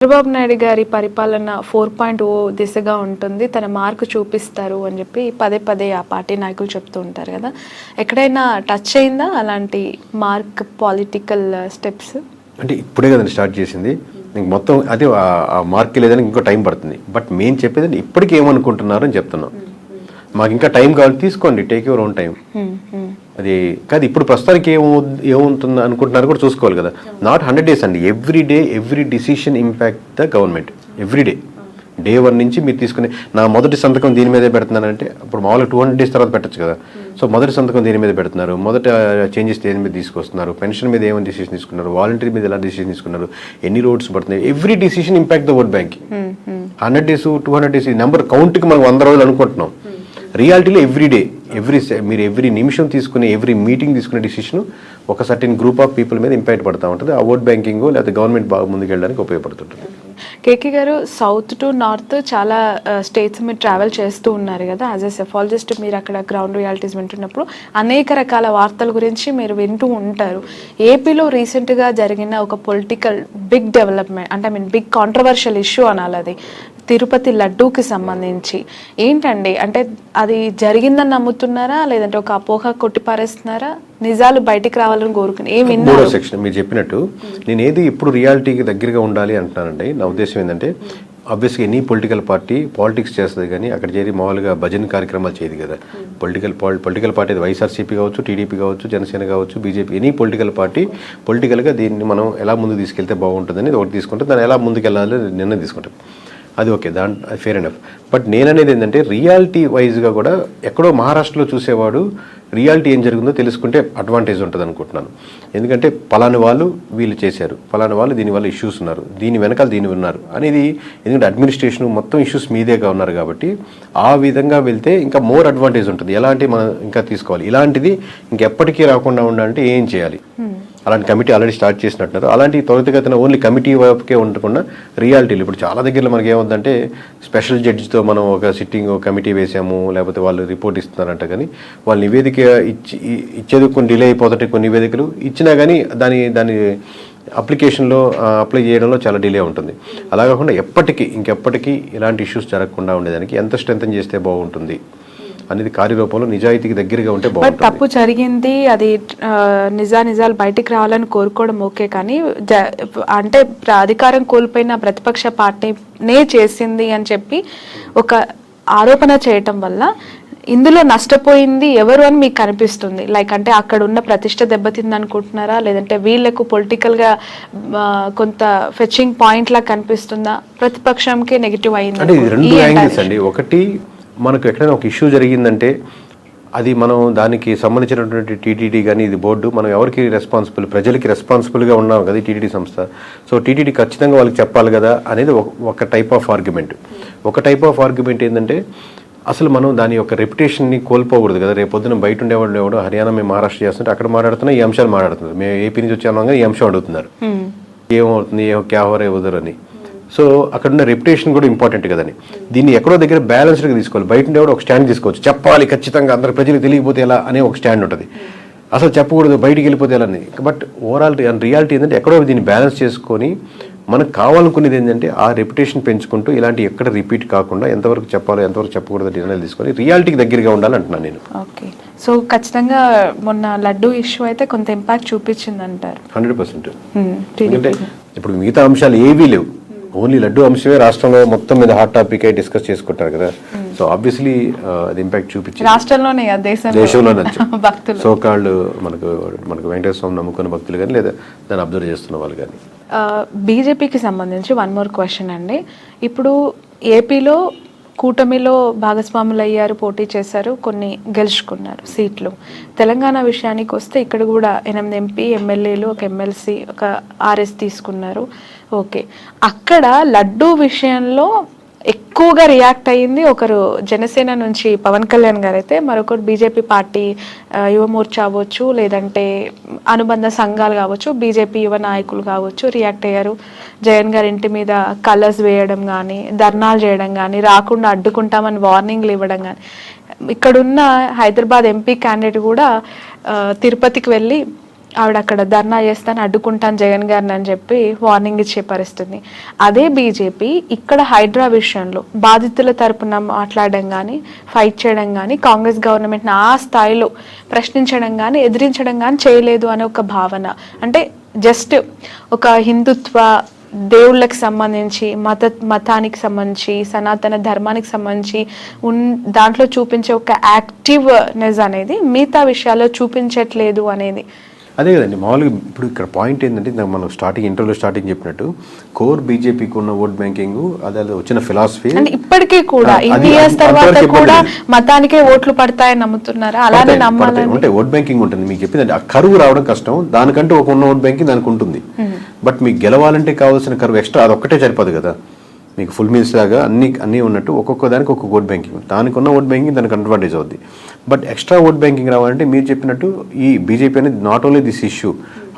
చంద్రబాబు నాయుడు గారి పరిపాలన 4.0 దిశగా ఉంటుంది, తన మార్కు చూపిస్తారు అని చెప్పి పదే పదే ఆ పార్టీ నాయకులు చెప్తూ ఉంటారు కదా. ఎక్కడైనా టచ్ అయిందా అలాంటి మార్క్ పొలిటికల్ స్టెప్స్? అంటే ఇప్పుడే కదండి స్టార్ట్ చేసింది, మొత్తం అదే ఆ మార్క్ లేదని ఇంకో టైం పడుతుంది. బట్ మేము చెప్పేది ఇప్పటికీ ఏమనుకుంటున్నారు అని చెప్తున్నాం. మాకు ఇంకా టైం కావాలి, తీసుకోండి, టేక్ యువర్ ఓన్ టైం. అది కాదు ఇప్పుడు ప్రస్తుతానికి ఏముంటుంది అనుకుంటున్నారు కూడా చూసుకోవాలి కదా. నాట్ 100 days అండి, every day every decision impact the government. Every day 1 నుంచి మీరు తీసుకునే నా మొదటి సంతకం దీని మీదే పెడుతున్నానంటే ఇప్పుడు మామూలుగా 200 days తర్వాత పెట్టచ్చు కదా. సో మొదటి సంతకం దీని మీద పెడుతున్నారు, మొదట చేంజెస్ దేని మీద తీసుకొస్తున్నారు, పెన్షన్ మీద ఏమైనా డిసిషన్ తీసుకున్నారు, వాలంటరీ మీద ఎలా డిసిషన్ తీసుకున్నారు, ఎన్ని రోడ్స్ పడుతున్నాయి, every decision impact the vote bank. 100 days 200 days ఈ నెంబర్ కౌంట్కి మనం 100 రోజులు అనుకుంటున్నాం. రియాలిటీలో మీరు ఎవ్రీ నిమిషం తీసుకునే ఎవ్రీ మీటింగ్ తీసుకునే డిసిషన్ ఒక సర్టెన్ గ్రూప్ ఆఫ్ పీపుల్ మీద ఇంపాక్ట్ పడుతూ ఉంటుంది. ఆ ఓట్ బ్యాంకింగ్ లేకపోతే గవర్నమెంట్ బాగా ముందుకెళ్ళడానికి ఉపయోగపడుతుంటుంది. కేకే గారు, సౌత్ టు నార్త్ చాలా స్టేట్స్ మీరు ట్రావెల్ చేస్తూ ఉన్నారు కదా. యాజ్ ఎ సెఫాలజిస్ట్ మీరు అక్కడ గ్రౌండ్ రియాలిటీస్ వింటున్నప్పుడు అనేక రకాల వార్తల గురించి మీరు వింటూ ఉంటారు. ఏపీలో రీసెంట్గా జరిగిన ఒక పొలిటికల్ బిగ్ డెవలప్మెంట్, అంటే బిగ్ కాంట్రవర్షియల్ ఇష్యూ అనాలి, అది తిరుపతి లడ్డూకి సంబంధించి. ఏంటండి, అంటే అది జరిగిందని నమ్ముతున్నారా, లేదంటే ఒక అపోహ కొట్టిపారేస్తున్నారా, నిజాలు బయటికి రావాలని కోరుకుని ఏమి? మూడో సెక్షన్ మీరు చెప్పినట్టు నేను ఏది ఇప్పుడు రియాలిటీకి దగ్గరగా ఉండాలి అంటున్నానండి. నా ఉద్దేశం ఏంటంటే ఆబ్వియస్గా ఎనీ పొలిటికల్ పార్టీ పాలిటిక్స్ చేస్తుంది, కానీ అక్కడ చేరి మామూలుగా భజన కార్యక్రమాలు చేయదు కదా. పొలిటికల్ పార్టీ వైఎస్ఆర్సీపీ కావచ్చు, టీడీపీ కావచ్చు, జనసేన కావచ్చు, బీజేపీ, ఎనీ పొలిటికల్ పార్టీ పొలిటికల్గా దీన్ని మనం ఎలా ముందుకు తీసుకెళ్తే బాగుంటుందని ఒకటి తీసుకుంటే దాన్ని ఎలా ముందుకు వెళ్ళాలి నిర్ణయం తీసుకుంటాం. అది ఓకే, అది ఫేర్ ఎనఫ్. బట్ నేననేది ఏంటంటే రియాలిటీ వైజ్గా కూడా ఎక్కడో మహారాష్ట్రలో చూసేవాడు రియాలిటీ ఏం జరుగుతుందో తెలుసుకుంటే అడ్వాంటేజ్ ఉంటుంది అనుకుంటున్నాను. ఎందుకంటే పలాని వాళ్ళు వీళ్ళు చేశారు, పలాని వాళ్ళు దీనివల్ల ఇష్యూస్ ఉన్నారు, దీని వెనకాల దీని ఉన్నారు అనేది. ఎందుకంటే అడ్మినిస్ట్రేషన్ మొత్తం ఇష్యూస్ మీదేగా ఉన్నారు కాబట్టి ఆ విధంగా వెళ్తే ఇంకా మోర్ అడ్వాంటేజ్ ఉంటుంది. ఎలాంటి మనం ఇంకా తీసుకోవాలి, ఇలాంటిది ఇంకెప్పటికీ రాకుండా ఉండాలంటే ఏం చేయాలి. అలాంటి కమిటీ ఆల్రెడీ స్టార్ట్ చేసినట్టున్నారు. అలాంటి త్వరితగతిన ఓన్లీ కమిటీ వైపుకే ఉండకుండా రియాలిటీలు ఇప్పుడు చాలా దగ్గరలో మనకి ఏముందంటే స్పెషల్ జడ్జితో మనం ఒక సిట్టింగ్ కమిటీ వేసాము, లేకపోతే వాళ్ళు రిపోర్ట్ ఇస్తున్నారంట, కానీ వాళ్ళు నివేదిక ఇచ్చేది కొన్ని డిలే అయిపోతుంటే, కొన్ని నివేదికలు ఇచ్చినా కానీ దాని అప్లికేషన్లో అప్లై చేయడంలో చాలా డిలే ఉంటుంది. అలా కాకుండా ఇంకెప్పటికీ ఇలాంటి ఇష్యూస్ జరగకుండా ఉండేదానికి ఎంత స్ట్రెంథన్ చేస్తే బాగుంటుంది అనేది కార్యరూపంలో నిజాయితీకి దగ్గరగా ఉంటే బాగుంటుంది. తప్పు జరిగింది, అది నిజాలు బయటికి రావాలని కోరుకోవడం ఓకే, కానీ అంటే అధికారం కోల్పోయిన ప్రతిపక్ష పార్టీనే చేసింది అని చెప్పి ఒక ఆరోపణ చేయటం వల్ల ఇందులో నష్టపోయింది ఎవరు అని మీకు కనిపిస్తుంది? లైక్ అంటే అక్కడ ఉన్న ప్రతిష్ట దెబ్బతింది అనుకుంటున్నారా, లేదంటే వీళ్ళకు పొలిటికల్గా కొంత ఫెచింగ్ పాయింట్ లా కనిపిస్తుందా, ప్రతిపక్షంకి నెగిటివ్ అయింది? అంటే ఇది రెండు యాంగిల్స్ అండి. ఒకటి, మనకు ఎక్కడైనా ఒక ఇష్యూ జరిగిందంటే అది మనం దానికి సంబంధించినటువంటి టీటీడీ కానీ ఇది బోర్డు, మనం ఎవరికి రెస్పాన్సిబుల్, ప్రజలకి రెస్పాన్సిబుల్గా ఉన్నాం కదా టీటీడీ సంస్థ. సో టీటీడీ ఖచ్చితంగా వాళ్ళకి చెప్పాలి కదా అనేది ఒక టైప్ ఆఫ్ ఆర్గ్యుమెంట్. ఒక టైప్ ఆఫ్ ఆర్గ్యుమెంట్ ఏంటంటే అసలు మనం దాని యొక్క రెప్యుటేషన్ని కోల్పోకూడదు కదా. రేపు పొద్దున బయట ఉండేవాళ్ళు హర్యానా మేము మహారాష్ట్ర చేస్తుంటే అక్కడ మాట్లాడుతున్నా ఈ అంశాలు మాట్లాడుతున్నారు, మేము ఏపీ నుంచి వచ్చాము కానీ ఈ అంశం అడుగుతున్నారు, ఏమవుతుంది క్యావరే ఉదరని. సో అక్కడ ఉన్న రెప్యుటేషన్ కూడా ఇంపార్టెంట్ కదని దీన్ని ఎక్కడో దగ్గర బ్యాలెన్స్డ్గా తీసుకోవాలి. బయట ఉండేవాడు ఒక స్టాండ్ తీసుకోవచ్చు, చెప్పాలి ఖచ్చితంగా అందరు ప్రజలకు తెలియకపోతే ఎలా అనే ఒక స్టాండ్ ఉంటుంది, అసలు చెప్పకూడదు బయటికి వెళ్ళిపోతే ఎలా అని. బట్ ఓవరాల్ రియాలిటీ ఏంటంటే ఎక్కడో దీన్ని బ్యాలెన్స్ చేసుకొని మనకు కావాలనుకునేది ఏంటంటే ఆ రెప్యుటేషన్ పెంచుకుంటూ ఇలాంటి ఎక్కడ రిపీట్ కాకుండా ఎంతవరకు చెప్పాలో ఎంతవరకు చెప్పకూడదు నిర్ణయాలు తీసుకొని రియాలిటీకి దగ్గరగా ఉండాలి అంటున్నాను నేను. ఓకే, సో ఖచ్చితంగా మొన్న లడ్డూ ఇష్యూ అయితే కొంత ఇంపాక్ట్ చూపించింది అంటారు? 100%. ఎందుకంటే ఇప్పుడు మిగతా అంశాలు ఏవీ లేవు, ఓన్లీ లడ్డు అంశమే రాష్ట్రంలో మొత్తం మీద హాట్ టాపిక్ అయి డిస్కస్ చేసుకుంటారు కదా. సో ఆబ్వియస్లీ అది ఇంపాక్ట్ చూపించి రాష్ట్రంలోనే దేశంలో సో కాళ్ళు మనకు వెంకటేశ్వర స్వామి నమ్ముకున్న భక్తులు కానీ లేదా దాన్ని అబ్జర్వ్ చేస్తున్న వాళ్ళు కానీ. బీజేపీకి సంబంధించి 1 more క్వశ్చన్ అండి. ఇప్పుడు ఏపీలో కూటమిలో భాగస్వాములు అయ్యారు, పోటీ చేశారు, కొన్ని గెలుచుకున్నారు సీట్లు. తెలంగాణ విషయానికి వస్తే ఇక్కడ కూడా 8 ఎంపీ ఎమ్మెల్యేలు, ఒక ఎమ్మెల్సీ, ఒక ఆర్ఎస్ తీసుకున్నారు. ఓకే, అక్కడ లడ్డూ విషయంలో ఎక్కువగా రియాక్ట్ అయ్యింది ఒకరు జనసేన నుంచి పవన్ కళ్యాణ్ గారు అయితే, మరొకరు బీజేపీ పార్టీ యువమోర్చా అవ్వచ్చు, లేదంటే అనుబంధ సంఘాలు కావచ్చు, బీజేపీ యువ నాయకులు కావచ్చు రియాక్ట్ అయ్యారు. జగన్ గారి ఇంటి మీద కలర్స్ వేయడం కానీ, ధర్నాలు చేయడం కానీ, రాకుండా అడ్డుకుంటామని వార్నింగ్లు ఇవ్వడం కానీ. ఇక్కడున్న హైదరాబాద్ ఎంపీ క్యాండిడేట్ కూడా తిరుపతికి వెళ్ళి ఆవిడ అక్కడ ధర్నా చేస్తాను, అడ్డుకుంటాను జగన్ గారిని అని చెప్పి వార్నింగ్ ఇచ్చే పరిస్థితి. అదే బీజేపీ ఇక్కడ హైడ్రా విషయంలో బాధితుల తరపున మాట్లాడడం కానీ, ఫైట్ చేయడం కానీ, కాంగ్రెస్ గవర్నమెంట్ని ఆ స్థాయిలో ప్రశ్నించడం కానీ, ఎదిరించడం కానీ చేయలేదు అనే ఒక భావన. అంటే జస్ట్ ఒక హిందుత్వ దేవుళ్ళకి సంబంధించి మతానికి సంబంధించి సనాతన ధర్మానికి సంబంధించి దాంట్లో చూపించే ఒక యాక్టివ్నెస్ అనేది మిగతా విషయాల్లో చూపించట్లేదు అనేది. అదే కదండి మామూలుగా ఇప్పుడు ఇక్కడ పాయింట్ ఏంటంటే మనం ఇంటర్వ్యూలో స్టార్టింగ్ చెప్పినట్టు కోర్ బీజేపీకి ఉన్న ఓట్ బ్యాంకింగ్ అదే వచ్చిన ఫిలాసఫీ ఇప్పటికీ కూడా ఇన్ని ఇయర్స్ తర్వాత కూడా మతానికే ఓట్లు పడతాయని నమ్ముతున్నారా? అలానే నమ్మాలని అంటే ఓట్ బ్యాంకింగ్ ఉంటుంది. మీకు చెప్పిందండి ఆ కరువు రావడం కష్టం, దానికంటూ ఒక ఉన్న ఓట్ బ్యాంకింగ్ దానికి ఉంటుంది. బట్ మీకు గెలవాలంటే కావాల్సిన కరువు ఎక్స్ట్రా అదొక్కటే సరిపోదు కదా. మీకు ఫుల్ మీల్స్ లాగా అన్నీ ఉన్నట్టు ఒక్కొక్క దానికి ఒక్కొక్క ఓట్ బ్యాంకింగ్, దానికి ఉన్న ఓట్ బ్యాంకింగ్ దానికి అడ్వాంటేజ్ అవుద్ది. బట్ ఎక్స్ట్రా ఓట్ బ్యాంకింగ్ రావాలంటే మీరు చెప్పినట్టు ఈ బీజేపీ అనేది not only this issue,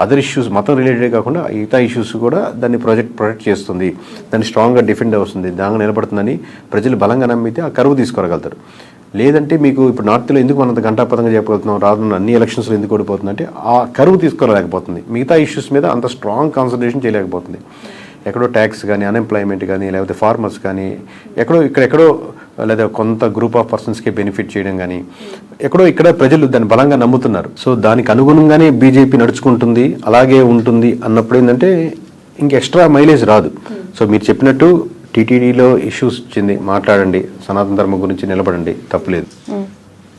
other issues మతం రిలేటెడ్ కాకుండా మిగతా ఇష్యూస్ కూడా దాన్ని ప్రొటెక్ట్ చేస్తుంది, దాన్ని స్ట్రాంగ్గా డిఫెండ్ అవుతుంది, దానిగా నిలబడుతుందని ప్రజలు బలంగా నమ్మితే ఆ కరువు తీసుకోగలుగుతారు. లేదంటే మీకు ఇప్పుడు నార్త్లో ఎందుకు మనంత గంటాపదంగా చెప్పగలుగుతున్నాం, రానున్న అన్ని ఎలక్షన్స్లో ఎందుకు ఓడిపోతుందంటే ఆ కరువు తీసుకోలేకపోతుంది, మిగతా ఇష్యూస్ మీద అంత స్ట్రాంగ్ కాన్సన్ట్రేషన్ చేయలేకపోతుంది. ఎక్కడో ట్యాక్స్ కానీ, అన్ఎంప్లాయ్మెంట్ కానీ, లేకపోతే ఫార్మర్స్ కానీ, ఇక్కడెక్కడో లేదా కొంత గ్రూప్ ఆఫ్ పర్సన్స్కి బెనిఫిట్ చేయడం కానీ, ఇక్కడ ప్రజలు దాన్ని బలంగా నమ్ముతున్నారు. సో దానికి అనుగుణంగానే బీజేపీ నడుచుకుంటుంది, అలాగే ఉంటుంది అన్నప్పుడు ఏంటంటే ఇంక ఎక్స్ట్రా మైలేజ్ రాదు. సో మీరు చెప్పినట్టు టీటీడీలో ఇష్యూస్ వచ్చింది, మాట్లాడండి, సనాతన ధర్మం గురించి నిలబడండి, తప్పులేదు.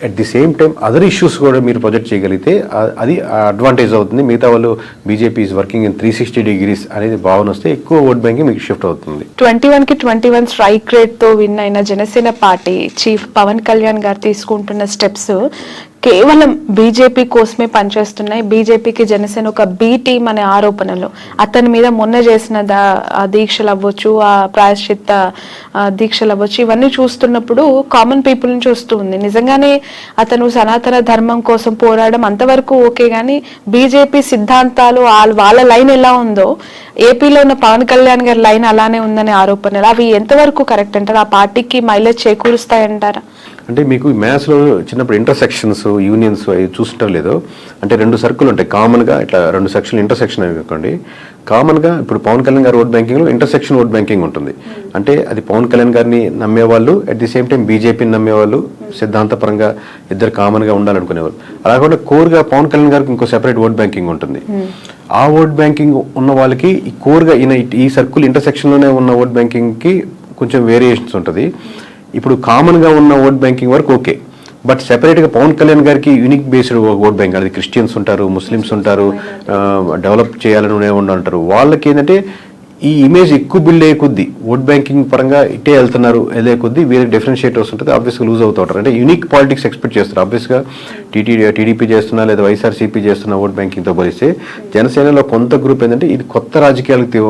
At the same time other issues కూడా మీరు ప్రొజెక్ట్ చేయగలిగితే అది అడ్వాంటేజ్ అవుతుంది. మిగతా వాళ్ళు BJP is working in 360 degrees అనేది భావన వస్తే ఎక్కువ ఓట్ బ్యాంకింగ్ మీకు షిఫ్ట్ అవుతుంది. 21 స్ట్రైక్ రేట్ తో విన్ అయిన జనసేన పార్టీ చీఫ్ పవన్ కళ్యాణ్ గారు తీసుకుంటున్న స్టెప్స్ కేవలం బీజేపీ కోసమే పనిచేస్తున్నాయి, బీజేపీకి జనసేన ఒక బి టీం అనే ఆరోపణలు అతని మీద మొన్న చేసిన దీక్షలు అవ్వచ్చు, ఆ ప్రాయశ్చిత్త దీక్షలు అవ్వచ్చు, ఇవన్నీ చూస్తున్నప్పుడు కామన్ పీపుల్ని చూస్తూ ఉంది. నిజంగానే అతను సనాతన ధర్మం కోసం పోరాడడం అంతవరకు ఓకే, కానీ బీజేపీ సిద్ధాంతాలు వాళ్ళ లైన్ ఎలా ఉందో ఏపీలో ఉన్న పవన్ కళ్యాణ్ గారి లైన్ అలానే ఉందనే ఆరోపణలు అవి ఎంతవరకు కరెక్ట్ అంటారు? ఆ పార్టీకి మైలేజ్ చేకూరుస్తాయంటారా? అంటే మీకు మ్యాథ్స్లో చిన్నప్పుడు ఇంటర్సెక్షన్స్ యూనియన్స్ అవి చూస్తుంటాం లేదో, అంటే 2 సర్కిల్ ఉంటాయి కామన్గా, ఇట్లా 2 సెక్షన్లు ఇంటర్సెక్షన్ అనుకోండి. కామన్గా ఇప్పుడు పవన్ కళ్యాణ్ గారి ఓట్ బ్యాంకింగ్లో ఇంటర్సెక్షన్ ఓట్ బ్యాంకింగ్ ఉంటుంది. అంటే అది పవన్ కళ్యాణ్ గారిని నమ్మేవాళ్ళు, అట్ ది సేమ్ టైం బీజేపీని నమ్మేవాళ్ళు, సిద్ధాంతపరంగా ఇద్దరు కామన్గా ఉండాలనుకునేవాళ్ళు. అలా కూడా కోర్గా పవన్ కళ్యాణ్ గారికి ఇంకో సెపరేట్ ఓట్ బ్యాంకింగ్ ఉంటుంది. ఆ ఓట్ బ్యాంకింగ్ ఉన్న వాళ్ళకి ఈ కోర్గా ఈ సర్కిల్ ఇంటర్సెక్షన్లోనే ఉన్న ఓట్ బ్యాంకింగ్కి కొంచెం వేరియేషన్స్ ఉంటుంది. ఇప్పుడు కామన్గా ఉన్న ఓట్ బ్యాంకింగ్ వరకు ఓకే, బట్ సెపరేట్గా పవన్ కళ్యాణ్ గారికి యూనిక్ బేస్డ్ ఓట్ బ్యాంక్, అది క్రిస్టియన్స్ ఉంటారు, ముస్లిమ్స్ ఉంటారు, డెవలప్ చేయాలని ఉంటారు. వాళ్ళకి ఏంటంటే ఈ ఇమేజ్ ఎక్కువ బిల్డ్ అయ్యే కొద్దీ ఓట్ బ్యాంకింగ్ పరంగా ఇట్టే వెళ్తున్నారు వెళ్ళే కొద్దీ వీరికి డిఫరెన్షియేటర్స్ ఉంటుంది, ఆబ్వియస్గా లూజ్ అవుతూ ఉంటారు. అంటే యూనిక్ పాలిటిక్స్ ఎక్స్పెక్ట్ చేస్తారు. ఆబ్వియస్గా టీడీపీ చేస్తున్నా లేదా వైఎస్ఆర్సీపీ చేస్తున్న ఓట్ బ్యాంకింగ్తో పోలిస్తే జనసేనలో కొంత గ్రూప్ ఏంటంటే ఇది కొత్త రాజకీయాలకు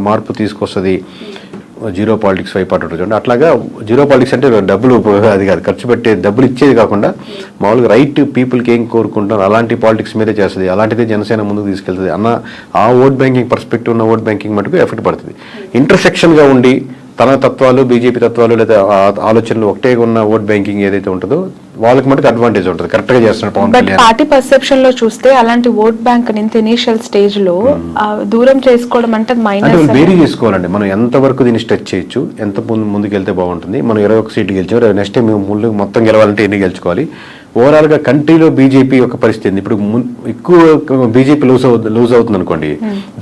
మార్పు తీసుకొస్తుంది, జీరో పాలిటిక్స్ వైపు చూడండి. అట్లాగా జీరో పాలిటిక్స్ అంటే డబ్బులు అది కాదు, ఖర్చు పెట్టే డబ్బులు ఇచ్చేది కాకుండా మామూలుగా రైట్ పీపుల్కి ఏం కోరుకుంటారు అలాంటి పాలిటిక్స్ మీదే చేస్తుంది. అలాంటిదే జనసేన ముందుకు తీసుకెళ్తుంది అన్న ఆ ఓట్ బ్యాంకింగ్ పర్స్పెక్టివ్ ఉన్న ఓట్ బ్యాంకింగ్ మటుకు ఎఫెక్ట్ పడుతుంది. ఇంటర్సెక్షన్గా ఉండి తన తత్వాలు బీజేపీ తత్వాలు లేదా ఆలోచనలు ఒకటే ఉన్న ఓట్ బ్యాంకింగ్ ఏదైతే ఉంటుందో వాళ్ళకి మటుకు అడ్వాంటేజ్ ఉంటుంది, కరెక్ట్ గా చేస్తున్నారు పవన్ కళ్యాణ్. పార్టీ పర్సెప్షన్ లో చూస్తే అలాంటి ఓట్ బ్యాంక్ ఇంత ఇనిషియల్ స్టేజ్ లో దూరం చేసుకోవడం అంటే మైనస్ వేరీ చేసుకోవాలండి. మనం ఎంత వరకు దీన్ని స్ట్రెచ్ చేయొచ్చు, ఎంత ముందుకు వెళ్తే బాగుంటుంది. మనం 21 సీట్లు గెలిచాం, నెక్స్ట్ టైం ముందు మొత్తం గెలవాలంటే ఎన్ని గెలుచుకోవాలి. ఓవరాల్ గా కంట్రీలో బీజేపీ ఒక పరిస్థితి ఇప్పుడు ఎక్కువ బీజేపీ లూజ్ అవుతుంది అనుకోండి,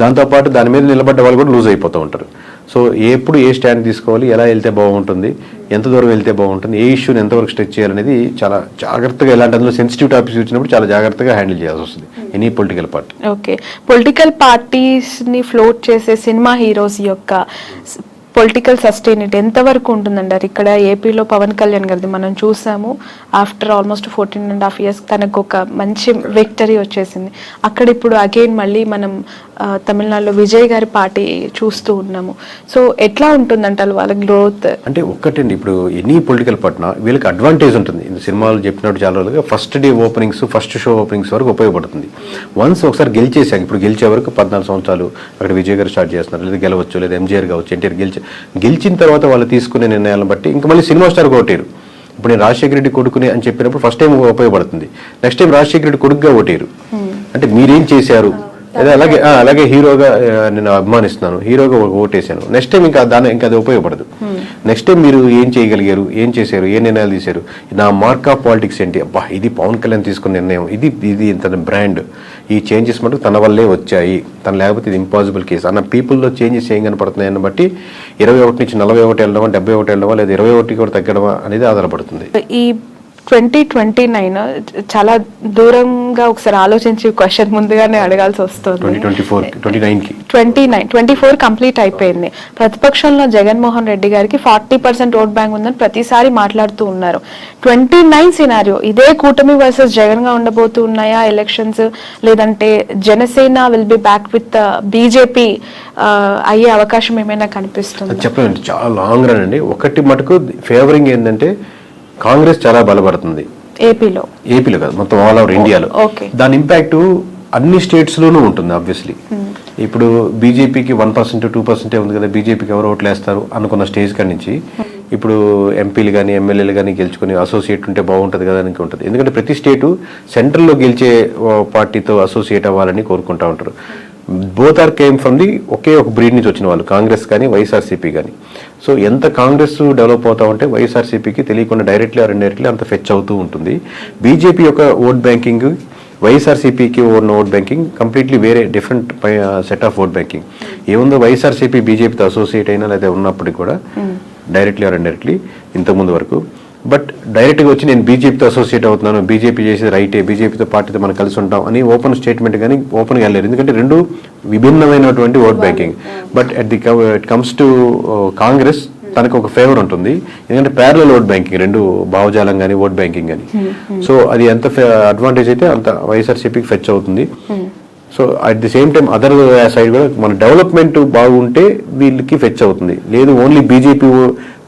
దాంతోపాటు దాని మీద నిలబడ్డ వాళ్ళు కూడా లూజ్ అయిపోతూ ఉంటారు. సో ఎప్పుడు ఏ స్టాండ్ తీసుకోవాలి, ఎలా వెళ్తే బాగుంటుంది, ఎంత దూరం వెళ్తే బాగుంటుంది, ఏ ఇష్యూని ఎంతవరకు స్ట్రెచ్ చేయాలనేది చాలా జాగ్రత్తగా, ఎలాంటి అందులో సెన్సిటివ్ టాపిక్స్ వచ్చినప్పుడు చాలా జాగ్రత్తగా హ్యాండిల్ చేయాల్సి వస్తుంది any political party. Okay, political parties ని ఫ్లోట్ చేసే సినిమా హీరోస్ యొక్క పొలిటికల్ సస్టైనిటీ ఎంతవరకు ఉంటుందంటారు? ఇక్కడ ఏపీలో పవన్ కళ్యాణ్ గారిది మనం చూసాము, ఆఫ్టర్ ఆల్మోస్ట్ 14.5 years తనకు ఒక మంచి విక్టరీ వచ్చేసింది. అక్కడ ఇప్పుడు అగైన్ మళ్ళీ మనం తమిళనాడులో విజయ్ గారి పార్టీ చూస్తూ ఉన్నాము. సో ఎట్లా ఉంటుందంటారు వాళ్ళ గ్రోత్? అంటే ఒక్కటండి, ఇప్పుడు ఎనీ పొలిటికల్ పార్టీ వీళ్ళకి అడ్వాంటేజ్ ఉంటుంది. సినిమాలు చెప్పినట్టు చాలా రోజులుగా first day openings, first show openings వరకు ఉపయోగపడుతుంది. వన్స్ ఒకసారి గెలిచేసాక, ఇప్పుడు గెలిచే వరకు 14 సంవత్సరాలు అక్కడ విజయ్ గారు స్టార్ట్ చేస్తున్నారు, లేదా గెలవచ్చు, లేదా ఎంజీఆర్ కావచ్చు, ఎన్టీఆర్ గెలిచిన తర్వాత వాళ్ళు తీసుకునే నిర్ణయాలను బట్టి ఇంకా మళ్ళీ సినిమా స్టార్ ఓటేరు. ఇప్పుడు నేను రాజశేఖర రెడ్డి కొడుకుని అని చెప్పినప్పుడు ఫస్ట్ టైం ఉపయోగపడుతుంది, నెక్స్ట్ టైం రాజశేఖర రెడ్డి కొడుకుగా ఓటేరు. అంటే మీరేం చేశారు, అదే అలాగే హీరోగా నేను అభిమానిస్తున్నాను, హీరోగా ఓటేశాను, నెక్స్ట్ టైం ఇంకా అది ఉపయోగపడదు. నెక్స్ట్ టైం మీరు ఏం చేయగలిగారు, ఏం చేశారు, ఏ నిర్ణయాలు తీశారు, నా మార్క్ ఆఫ్ పాలిటిక్స్ ఏంటి, అబ్బా ఇది పవన్ కళ్యాణ్ తీసుకున్న నిర్ణయం, ఇది తన బ్రాండ్, ఈ చేంజెస్ మటుకు తన వల్లే వచ్చాయి, తను లేకపోతే ఇది ఇంపాసిబుల్ కేసు అన్న పీపుల్లో చేంజెస్ ఏం కనపడుతున్నాయని బట్టి 21 నుంచి 41 వెళ్ళడమా, 71 వెళ్ళడమా, లేదా 21 కూడా తగ్గడమా అనేది ఆధారపడుతుంది. ఈ 2029 చాలా దూరంగా ఒకసారి ఆలోచించి క్వశ్చన్ ముందుగానే అడగాల్సి వస్తుంది. 24 కంప్లీట్ అయిపోయింది. ప్రతిపక్షంలో జగన్మోహన్ రెడ్డి గారికి 40% ఓట్ బ్యాంక్ ఉందని ప్రతిసారి మాట్లాడుతూ ఉన్నారు. 29 సినారియో ఇదే కూటమి వర్సెస్ జగన్ గా ఉండబోతూ ఉన్నాయా ఎలక్షన్స్, లేదంటే Janasena will be back with BJP అయ్యే అవకాశం ఏమైనా కనిపిస్తుంది? చెప్పండి, చాలా లాంగ్ రన్ అండి. ఒకటి మటుకు ఫేవరింగ్ ఏంటంటే కాంగ్రెస్ చాలా బలపడుతుంది ఏపీలో కాదు, మొత్తం ఆల్ ఓవర్ ఇండియాలో. దాని ఇంపాక్ట్ అన్ని స్టేట్స్ లోనూ ఉంటుంది ఆబ్వియస్లీ. ఇప్పుడు బీజేపీకి 1% 2% ఉంది కదా, బీజేపీకి ఎవరు ఓట్లు వేస్తారు అనుకున్న స్టేజ్ కాడి నుంచి ఇప్పుడు ఎంపీలు కానీ ఎమ్మెల్యేలు కానీ గెలుచుకుని అసోసియేట్ ఉంటే బాగుంటుంది కదా అని ఉంటుంది. ఎందుకంటే ప్రతి స్టేటు సెంట్రల్లో గెలిచే పార్టీతో అసోసియేట్ అవ్వాలని కోరుకుంటా ఉంటారు. Both are came from the ఒకే ఒక బ్రీడ్ నుంచి వచ్చిన వాళ్ళు, కాంగ్రెస్ కానీ వైఎస్ఆర్సీపీ కానీ. సో ఎంత కాంగ్రెస్ డెవలప్ అవుతా ఉంటే వైఎస్ఆర్సీపీకి తెలియకుండా డైరెక్ట్లీ ఆర్ ఇండైరెక్ట్లీ అంత ఫెచ్ అవుతూ ఉంటుంది. బీజేపీ యొక్క ఓట్ బ్యాంకింగ్, వైఎస్ఆర్సీపీకి ఉన్న ఓట్ బ్యాంకింగ్ కంప్లీట్లీ వేరే different set of vote banking. ఏముందో వైఎస్ఆర్సీపీ బీజేపీతో అసోసియేట్ అయినా లేదా ఉన్నప్పటికీ కూడా డైరెక్ట్లీ ఆర్ ఇండైరెక్ట్లీ ఇంతకుముందు వరకు, బట్ డైరెక్ట్గా వచ్చి నేను బీజేపీతో అసోసియేట్ అవుతున్నాను, బీజేపీ చేసేది రైటే, బీజేపీతో పార్టీతో మనం కలిసి ఉంటాం అని ఓపెన్ స్టేట్మెంట్ కానీ ఓపెన్గా వెళ్ళారు. ఎందుకంటే రెండు విభిన్నమైనటువంటి vote banking. But it comes to Congress తనకు ఒక ఫేవర్ ఉంటుంది, ఎందుకంటే ప్యారలల్ ఓట్ బ్యాంకింగ్, రెండు భావజాలం కానీ ఓట్ బ్యాంకింగ్ కానీ. సో అది ఎంత అడ్వాంటేజ్ అయితే అంత వైఎస్ఆర్సీపీకి ఫెచ్ అవుతుంది. So at the same time other side కూడా మన డెవలప్మెంట్ బాగుంటే వీళ్ళకి ఫెచ్ అవుతుంది. లేదు ఓన్లీ బీజేపీ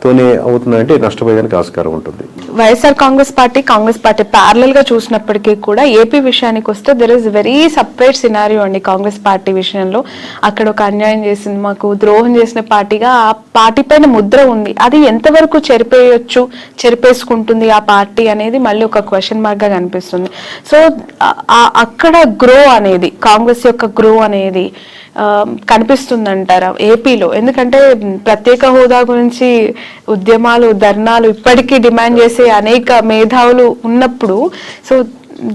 తోనే అవుతుందంటే నష్టపోయేదానికి ఆస్కారం ఉంటుంది. వైఎస్ఆర్ కాంగ్రెస్ పార్టీ ప్యారలల్ గా చూసినప్పటికీ కూడా ఏపీ విషయానికి వస్తే there is very separate scenario అండి. కాంగ్రెస్ పార్టీ విషయంలో అక్కడ ఒక అన్యాయం చేసింది, మాకు ద్రోహం చేసిన పార్టీగా ఆ పార్టీ పైన ముద్ర ఉంది. అది ఎంతవరకు చెరిపేసుకుంటుంది ఆ పార్టీ అనేది మళ్ళీ ఒక క్వశ్చన్ మార్క్ గా కనిపిస్తుంది. సో అక్కడ గ్రో అనేది, కాంగ్రెస్ యొక్క గ్రో అనేది కనిపిస్తుందంటారా ఏపీలో? ఎందుకంటే ప్రత్యేక హోదా గురించి ఉద్యమాలు, ధర్నాలు ఇప్పటికీ డిమాండ్ చేసే అనేక మేధావులు ఉన్నప్పుడు సో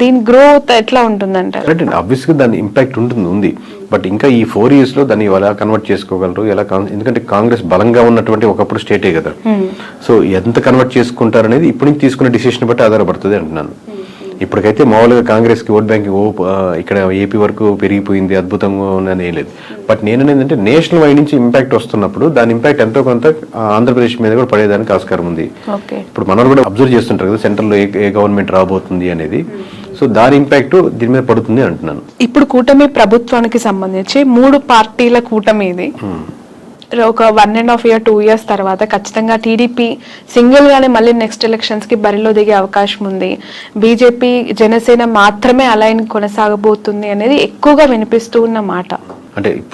దీని గ్రోత్ ఎట్లా ఉంటుందంటారు? ఆబ్వియస్ గా దాని ఇంపాక్ట్ ఉంది. బట్ ఇంకా ఈ 4 years లో దాన్ని ఎలా కన్వర్ట్ చేసుకోగలరు, ఎందుకంటే కాంగ్రెస్ బలంగా ఉన్నటువంటి ఒకప్పుడు స్టేటే కదా. సో ఎంత కన్వర్ట్ చేసుకుంటారు అనేది ఇప్పుడు నుంచి తీసుకున్న డిసిషన్ బట్టి ఆధారపడుతుంది అంటున్నాను. ఇప్పటికైతే మామూలుగా కాంగ్రెస్కి ఓట్ బ్యాంకింగ్ ఇక్కడ ఏపీ వరకు పెరిగిపోయింది, అద్భుతంగా ఉందని ఏం లేదు. బట్ నేను ఏంటంటే నేషనల్ వైడ్ నుంచి ఇంపాక్ట్ వస్తున్నప్పుడు దాని ఇంపాక్ట్ ఎంతో కొంత ఆంధ్రప్రదేశ్ మీద కూడా పడేదానికి ఆస్కారం ఉంది. ఇప్పుడు మనం కూడా అబ్జర్వ్ చేస్తుంటారు కదా సెంట్రల్లో ఏ గవర్నమెంట్ రాబోతుంది అనేది. సో దాని ఇంపాక్ట్ దీని మీద పడుతుంది అంటున్నాను. ఇప్పుడు కూటమి ప్రభుత్వానికి సంబంధించి 3 పార్టీల కూటమి ఇది. ఒక 1.5 year 2 years తర్వాత ఖచ్చితంగా టీడీపీ సింగిల్ గానే మళ్ళీ నెక్స్ట్ ఎలక్షన్స్ కి బరిలో దిగే అవకాశం ఉంది. బీజేపీ జనసేన మాత్రమే అలైన్ కొనసాగబోతుంది అనేది ఎక్కువగా వినిపిస్తూ ఉన్న మాట. అంటే ఇప్పుడు